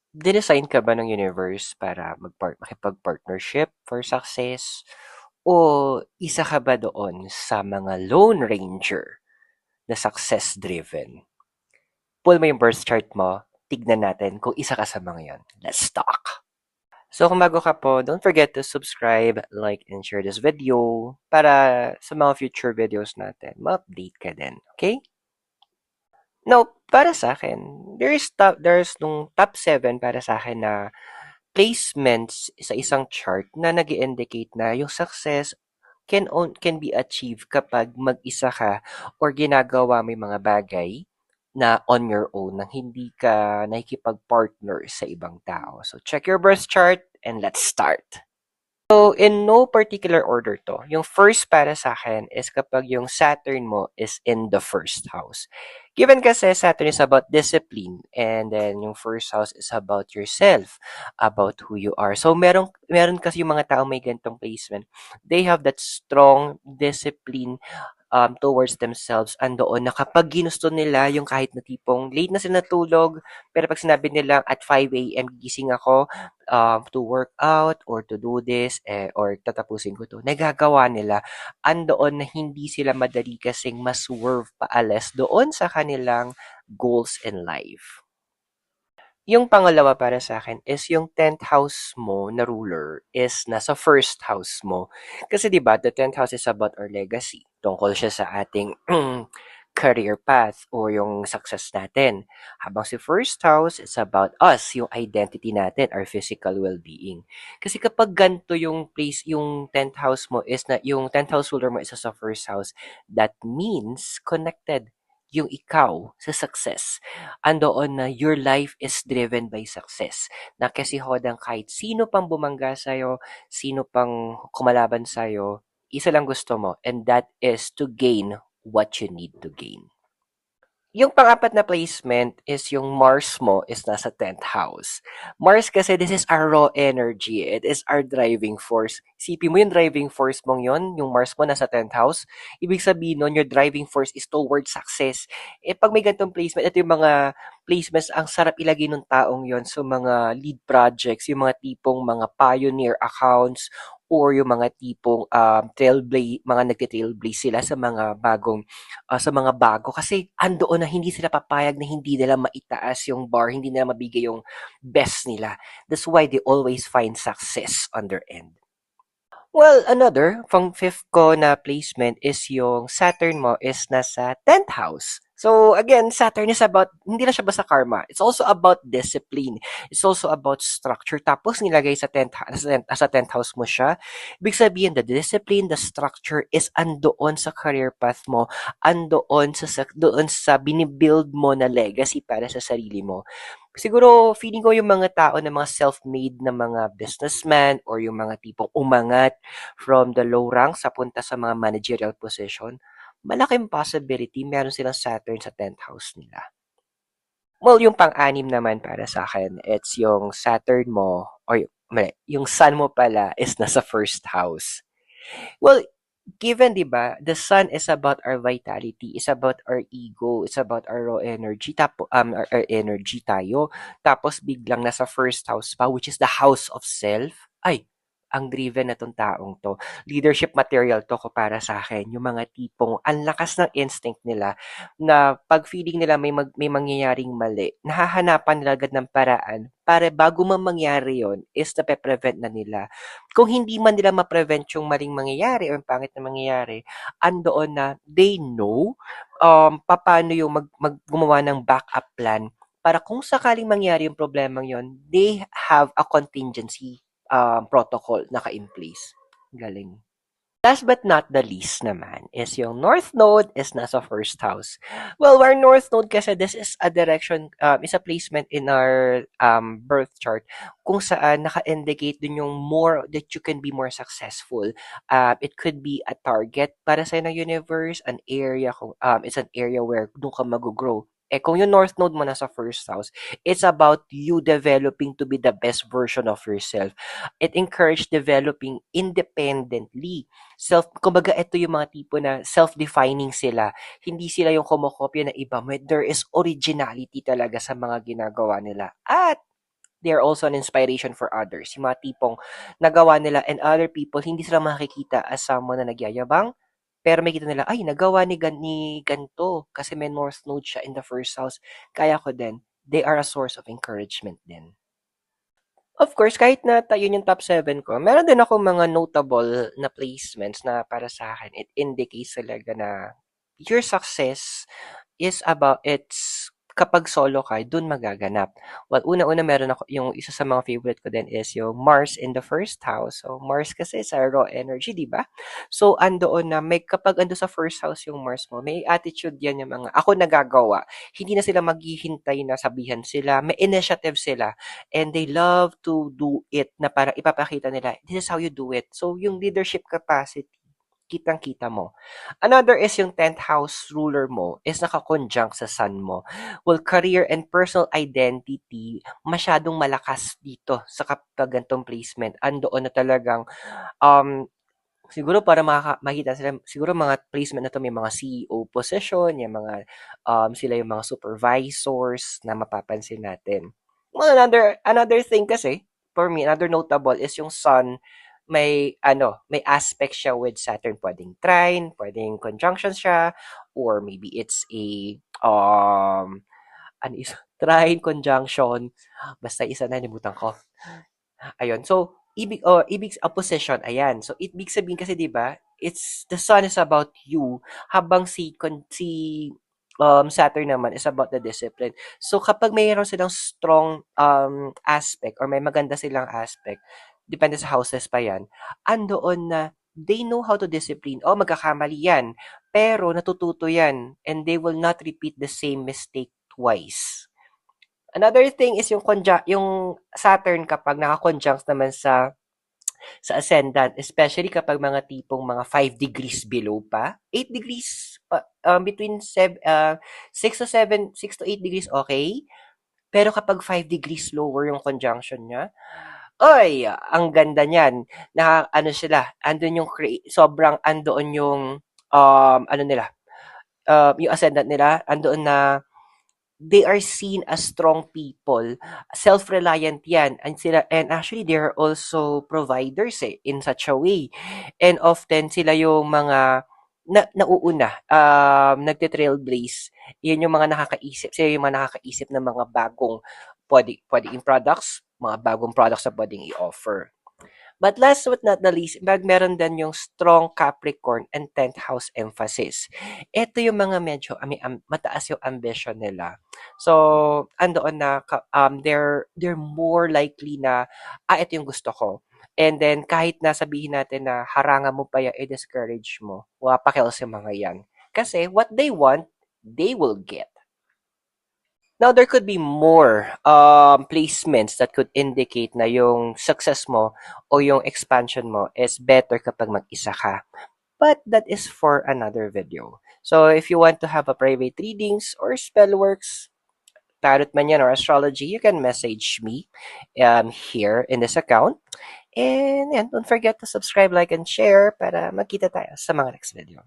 Dinesign ka ba ng universe para makipag-partnership for success? O isa ka ba doon sa mga lone ranger na success-driven? Pull mo yung birth chart mo, tignan natin kung isa ka sa mga yon. Let's talk! So kung bago ka po, don't forget to subscribe, like, and share this video para sa mga future videos natin, ma-update ka din. Okay? Now, para sa akin, there's nung top 7 para sa akin na placements sa isang chart na nag-indicate na yung success can be achieved kapag mag-isa ka or ginagawa mo yung mga bagay na on your own nang hindi ka nakikipag-partner sa ibang tao. So, check your birth chart and let's start. So, in no particular order to. Yung first para sa akin is kapag yung Saturn mo is in the first house. Given kasi Saturn is about discipline and then yung first house is about yourself, about who you are. So, meron kasi yung mga tao may ganitong placement. They have that strong discipline towards themselves andoon na kapag ginusto nila yung kahit na tipong late na sila natulog, pero pag sinabi nila at 5 a.m. gising ako to work out or to do this or tatapusin ko to, nagagawa nila. Andoon na hindi sila madali kasing maswerve paalis doon sa kanilang goals in life. Yung pangalawa para sa akin is yung 10th house mo na ruler is nasa first house mo. Kasi 'di ba, the 10th house is about our legacy. Tungkol siya sa ating career path or yung success natin. Habang si first house is about us, yung identity natin, our physical well-being. Kasi kapag ganito yung place, yung 10th house mo is na yung 10th house ruler mo is sa first house, that means connected yung ikaw sa success. Andoon na your life is driven by success. Na kasi hodang kahit sino pang bumangga sa'yo, sino pang kumalaban sa'yo, isa lang gusto mo, and that is to gain what you need to gain. Yung pang-apat na placement is yung Mars mo is nasa 10th house. Mars kasi this is our raw energy. It is our driving force. Isipin mo yung driving force mong yon, yung Mars mo nasa 10th house. Ibig sabihin nun, your driving force is towards success. Eh, pag may ganitong placement, ito yung mga placements, ang sarap ilagay ng taong yon sa mga lead projects, yung mga tipong mga pioneer accounts, or yung mga tipong mga nagte-trailblaze sila sa mga sa mga bago kasi andoon na hindi sila papayag na hindi nila maitaas yung bar, hindi nila mabigay yung best nila. That's why they always find success on their end. Well, another, pang fifth ko na placement is yung Saturn mo is nasa 10th house. So again, Saturn is about, hindi na siya basta karma. It's also about discipline. It's also about structure. Tapos nilagay sa 10th house mo siya. Ibig sabihin, the discipline, the structure is andoon sa career path mo. Andoon doon sa binibuild mo na legacy para sa sarili mo. Siguro feeling ko yung mga tao na mga self-made na mga businessman or yung mga tipong umangat from the low ranks papunta sa mga managerial position, malaking possibility meron silang Saturn sa 10th house nila. Well, yung pang-anim naman para sa akin, it's yung Saturn mo, or yung Sun mo pala is nasa first house. Well, given, di ba, the sun is about our vitality, is about our ego, it's about our raw energy, our energy tayo. Tapos biglang nasa first house pa, which is the house of self. Ay, ang driven na tong taong to. Leadership material to ko para sa akin. Yung mga tipong ang lakas ng instinct nila na pag feeling nila may mangyayaring mali, nahahanapan nila agad ng paraan para bago man mangyari yon is nape-prevent na nila. Kung hindi man nila ma-prevent yung maling mangyayari or yung pangit na mangyayari, andoon na they know paano yung gumawa ng backup plan para kung sakaling mangyari yung problemang yon, they have a contingency protocol naka-in place. Galing. Last but not the least naman is yung North Node is nasa first house. Well, our North Node kasi this is a direction, is a placement in our birth chart kung saan naka-indicate dun yung more that you can be more successful. It could be a target para sa ng universe, an area, it's an area where doon ka mag-grow. Eh, kung yung North Node mo nasa first house, it's about you developing to be the best version of yourself. It encourage developing independently kumbaga ito yung mga tipo na self-defining sila. Hindi sila yung kumokopya ng iba. There is originality talaga sa mga ginagawa nila. At they are also an inspiration for others. Yung mga tipong nagawa nila and other people, hindi sila makikita as someone na nagyayabang, pero makikita nila, ay, nagawa ni ganito kasi may North Node siya in the first house. Kaya ko din. They are a source of encouragement din. Of course, kahit na yun yung top 7 ko, meron din akong mga notable na placements na para sa akin, it indicates talaga na your success is about it's kapag solo ka, dun magaganap. Well, una-una meron ako, yung isa sa mga favorite ko din is yung Mars in the first house. So, Mars kasi sa raw energy, di ba? So, andoon na, may, kapag ando sa first house yung Mars mo, may attitude yan yung mga, ako nagagawa. Hindi na sila maghihintay na sabihan sila, may initiative sila, and they love to do it na parang ipapakita nila, this is how you do it. So, yung leadership capacity, kitang-kita mo. Another is yung 10th house ruler mo is nakakonjunct sa sun mo. Well, career and personal identity, masyadong malakas dito sa kapag ganitong placement. Andoon na talagang, um, siguro para makita sila, siguro mga placement na to may mga CEO position, yung mga, sila yung mga supervisors na mapapansin natin. Well, another thing kasi, for me, another notable is yung sun, may aspect siya with Saturn. Pwedeng trine, pwedeng conjunction siya, or maybe it's a, ano is, trine, conjunction, basta isa na, limutan ko. Ayun. So, ibig opposition, ayan. So, ibig sabihin kasi 'di ba, it's the sun is about you habang si Saturn naman is about the discipline. So, kapag mayroon silang strong aspect or may maganda silang aspect, depende sa houses pa 'yan, andoon na they know how to discipline. Oh, magkakamali 'yan, pero natututo 'yan and they will not repeat the same mistake twice. Another thing is yung Saturn kapag naka-conjunct naman sa ascendant, especially kapag mga tipong mga 5 degrees below pa, 8 degrees pa, between 6 to 7, 6 to 8 degrees okay. Pero kapag 5 degrees lower yung conjunction niya, oy, ang ganda niyan. Ano sila, andun yung sobrang andoon yung ano nila, yung ascendant nila, andoon na they are seen as strong people. Self-reliant yan. And actually, they're also providers in such a way. And often, sila yung mga nauuna, nagte-trailblaze. Yan yung mga nakakaisip. Sila yung mga nakakaisip ng mga bagong pwedeng products, mga bagong products na pwedeng i-offer. But last but not the least, meron din yung strong Capricorn and 10th house emphasis. Ito yung mga medyo mataas yung ambition nila. So, andoon na they're more likely na ito yung gusto ko. And then kahit na sabihin natin na harangan mo pa yan, i-discourage mo. Wapakil sa mga yan. Kasi what they want, they will get. Now, there could be more placements that could indicate na yung success mo o yung expansion mo is better kapag mag-isa ka. But that is for another video. So, if you want to have a private readings or spell works, tarot man yan or astrology, you can message me here in this account. And yan, don't forget to subscribe, like, and share para magkita tayo sa mga next video.